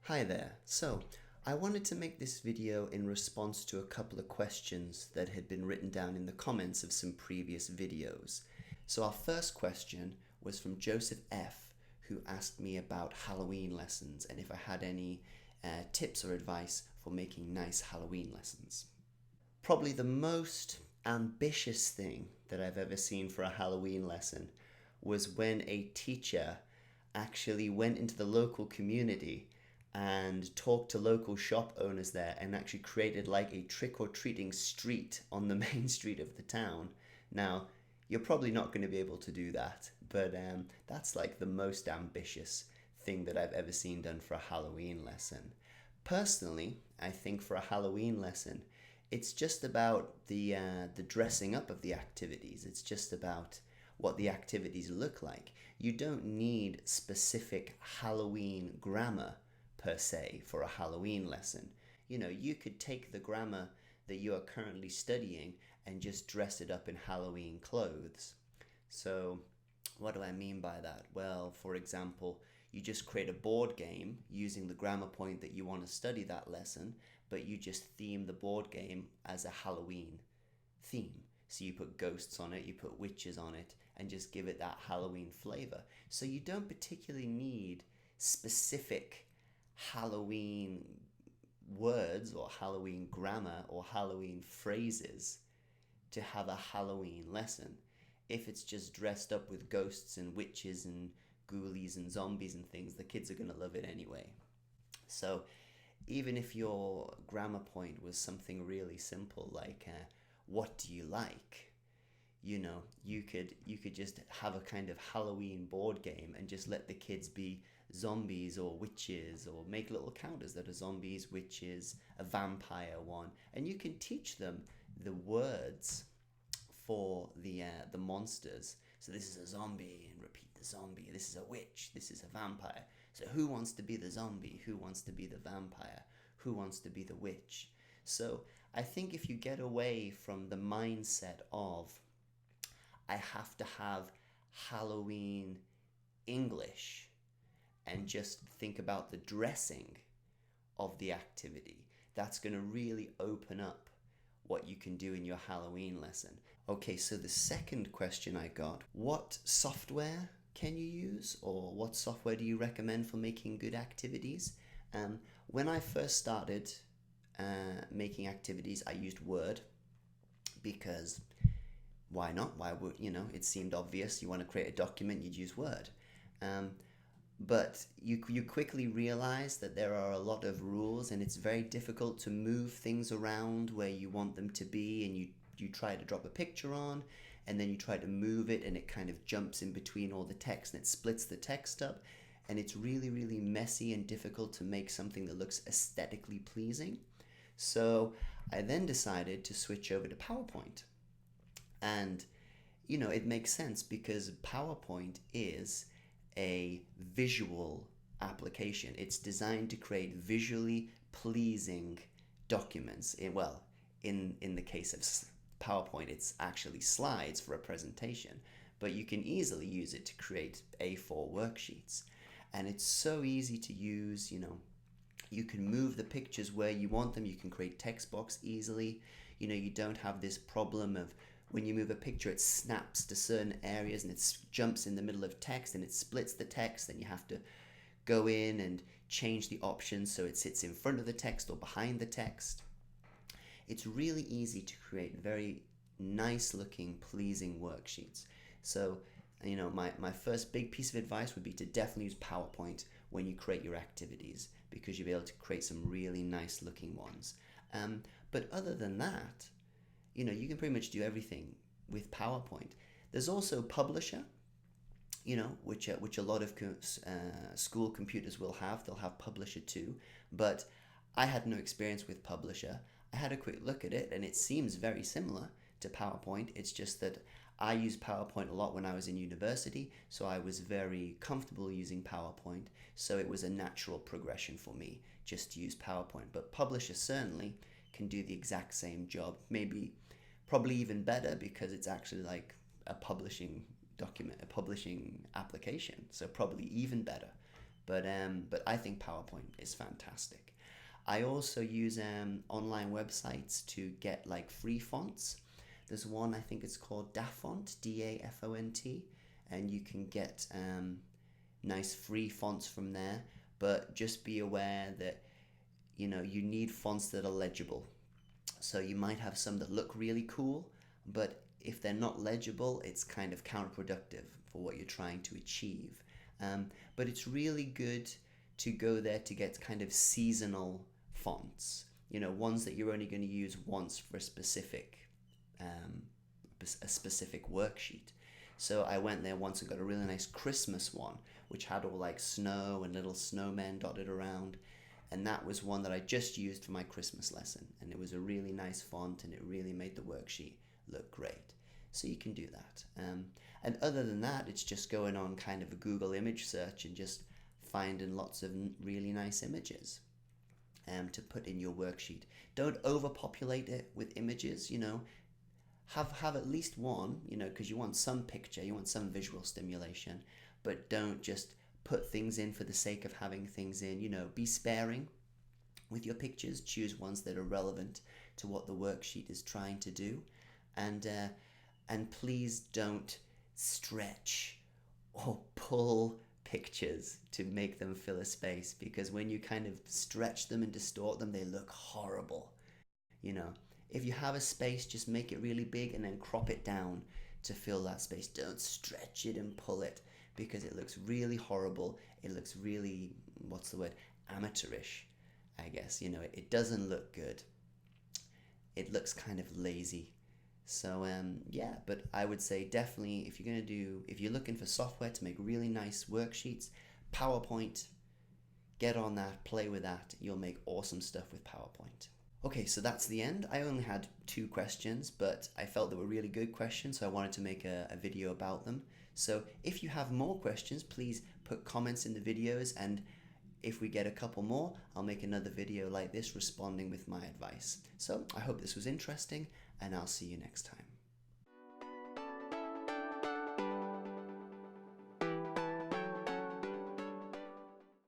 Hi there. So, I wanted to make this video in response to a couple of questions that had been written down in the comments of some previous videos. So our first question was from Joseph F., who asked me about Halloween lessons and if I had any tips or advice for making nice Halloween lessons. Probably the most ambitious thing that I've ever seen for a Halloween lesson was when a teacher actually went into the local community and talked to local shop owners there and actually created like a trick-or-treating street on the main street of the town. Now, you're probably not going to be able to do that, but that's like the most ambitious thing that I've ever seen done for a Halloween lesson. Personally, I think for a Halloween lesson, it's just about the dressing up of the activities. It's just about what the activities look like. You don't need specific Halloween grammar per se for a Halloween lesson. You know, you could take the grammar that you are currently studying and just dress it up in Halloween clothes. So, what do I mean by that? Well, for example, you just create a board game using the grammar point that you want to study that lesson, but you just theme the board game as a Halloween theme. So you put ghosts on it, you put witches on it, and just give it that Halloween flavor. So you don't particularly need specific Halloween words or Halloween grammar or Halloween phrases to have a Halloween lesson. If it's just dressed up with ghosts and witches and ghoulies and zombies and things, the kids are going to love it anyway. So even if your grammar point was something really simple like what do you like, you know, you could just have a kind of Halloween board game and just let the kids be zombies or witches, or make little counters that are zombies, witches, a vampire one, and you can teach them the words for the monsters. So this is a zombie, and repeat the zombie. This is a witch. This is a vampire. So who wants to be the zombie? Who wants to be the vampire? Who wants to be the witch? So I think if you get away from the mindset of I have to have Halloween English and just think about the dressing of the activity, that's going to really open up what you can do in your Halloween lesson. Okay, so the second question I got, what software can you use, or what software do you recommend for making good activities? When I first started making activities, I used Word because why not? Why would, it seemed obvious. You want to create a document, you'd use Word. But you quickly realize that there are a lot of rules and it's very difficult to move things around where you want them to be, and you try to drop a picture on and then you try to move it and it kind of jumps in between all the text and it splits the text up, and it's really, really messy and difficult to make something that looks aesthetically pleasing. So I then decided to switch over to PowerPoint. And, it makes sense because PowerPoint is a visual application. It's designed to create visually pleasing documents. In the case of PowerPoint, it's actually slides for a presentation, but you can easily use it to create A4 worksheets. And it's so easy to use. You can move the pictures where you want them. You can create text box easily. You don't have this problem of when you move a picture, it snaps to certain areas and it jumps in the middle of text and it splits the text, and you have to go in and change the options so it sits in front of the text or behind the text. It's really easy to create very nice looking, pleasing worksheets. So, my first big piece of advice would be to definitely use PowerPoint when you create your activities, because you'll be able to create some really nice looking ones. But other than that, you can pretty much do everything with PowerPoint. There's also Publisher, which a lot of school computers will have. They'll have Publisher too, but I had no experience with Publisher. I had a quick look at it and it seems very similar to PowerPoint. It's just that I used PowerPoint a lot when I was in university, so I was very comfortable using PowerPoint, so it was a natural progression for me just to use PowerPoint. But Publisher certainly can do the exact same job, probably even better, because it's actually like a publishing document, a publishing application, so probably even better. but I think PowerPoint is fantastic. I also use online websites to get like free fonts. There's one, I think it's called Dafont, D-A-F-O-N-T, and you can get nice free fonts from there. But just be aware that you need fonts that are legible. So you might have some that look really cool, but if they're not legible, it's kind of counterproductive for what you're trying to achieve. But it's really good to go there to get kind of seasonal fonts, ones that you're only going to use once for a specific worksheet. So I went there once and got a really nice Christmas one, which had all like snow and little snowmen dotted around. And that was one that I just used for my Christmas lesson. And it was a really nice font and it really made the worksheet look great. So you can do that. And other than that, it's just going on kind of a Google image search and just finding lots of really nice images to put in your worksheet. Don't overpopulate it with images, have at least one, because you want some picture, you want some visual stimulation, but don't just put things in for the sake of having things in. Be sparing with your pictures. Choose ones that are relevant to what the worksheet is trying to do, and please don't stretch or pull pictures to make them fill a space, because when you kind of stretch them and distort them, they look horrible. If you have a space, just make it really big and then crop it down to fill that space. Don't stretch it and pull it, because it looks really horrible. It looks really, what's the word, amateurish, I guess. It doesn't look good. It looks kind of lazy. So yeah, but I would say definitely if you're looking for software to make really nice worksheets, PowerPoint, get on that, play with that. You'll make awesome stuff with PowerPoint. Okay, so that's the end. I only had 2 questions, but I felt they were really good questions, so I wanted to make a video about them. So if you have more questions, please put comments in the videos, and if we get a couple more, I'll make another video like this responding with my advice. So I hope this was interesting, and I'll see you next time.